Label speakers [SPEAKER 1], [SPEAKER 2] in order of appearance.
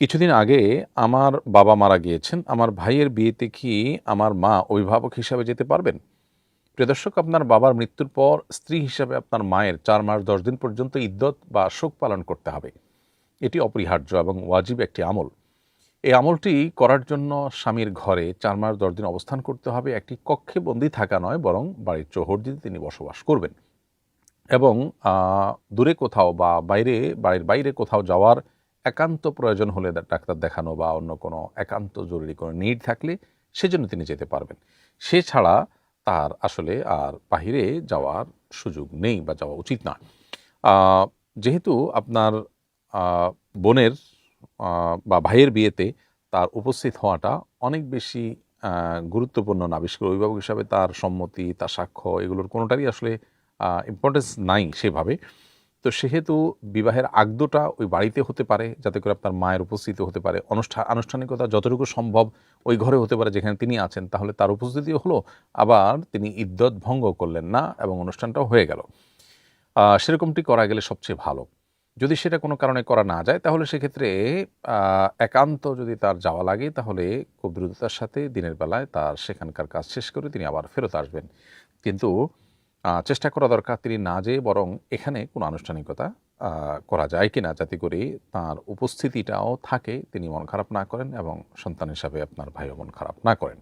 [SPEAKER 1] কিছুদিন আগে আমার বাবা মারা গিয়েছেন। আমার ভাইয়ের বিয়েতে কি আমার মা অভিভাবক হিসাবে যেতে পারবেন? প্রিয় দর্শক, আপনার বাবার মৃত্যুর পর স্ত্রী হিসাবে আপনার মায়ের ৪ মাস ১০ দিন পর্যন্ত ইদ্যত বা শোক পালন করতে হবে। এটি অপরিহার্য এবং ওয়াজিব একটি আমল। এই আমলটি করার জন্য স্বামীর ঘরে ৪ মাস ১০ দিন অবস্থান করতে হবে। একটি কক্ষে বন্দী থাকা নয়, বরং বাড়ির চৌহদ্দিতে তিনি বসবাস করবেন এবং দূরে কোথাও বা বাড়ির বাইরে কোথাও যাওয়ার একান্ত প্রয়োজন হলে ডাক্তার দেখানো বা অন্য কোনো একান্ত জরুরি কোনো নিড থাকলে সেজন্য তিনি যেতে পারবেন। সে ছাড়া তার আসলে আর বাহিরে যাওয়ার সুযোগ নেই বা যাওয়া উচিত না। আ যেহেতু আপনার আ বোনের বা ভাইয়ের বিয়েতে তার উপস্থিত হওয়াটা অনেক বেশি আ গুরুত্বপূর্ণ না। বিশেষ করে অভিভাবক হিসাবে তার সম্মতি, তার সাক্ষ্য এগুলোর কোনোটারই আসলে ইম্পর্টেন্স নাই সেভাবে। তো সেহেতু বিবাহের আগদটা ওই বাড়িতে হতে পারে, যাতে করে আপনার মায়ের উপস্থিতি হতে পারে। আনুষ্ঠানিকতা যতটুকু সম্ভব ওই ঘরে হতে পারে যেখানে তিনি আছেন। তাহলে তার উপস্থিতিও হলো, আবার তিনি ইদ্যত ভঙ্গ করলেন না এবং অনুষ্ঠানটাও হয়ে গেল। সেরকমটি করা গেলে সবচেয়ে ভালো। যদি সেটা কোনো কারণে করা না যায়, তাহলে সেক্ষেত্রে একান্ত যদি তার যাওয়া লাগে, তাহলে খুব দ্রুততার সাথে দিনের বেলায় তার সেখানকার কাজ শেষ করে তিনি আবার ফেরত আসবেন। কিন্তু চেষ্টা করা দরকার তিনি না যেয়ে বরং এখানে কোনো আনুষ্ঠানিকতা করা যায় কিনা, যাতে করে তার উপস্থিতিটাও থাকে, তিনি মন খারাপ না করেন এবং সন্তান হিসাবে আপনার ভাইও মন খারাপ না করেন।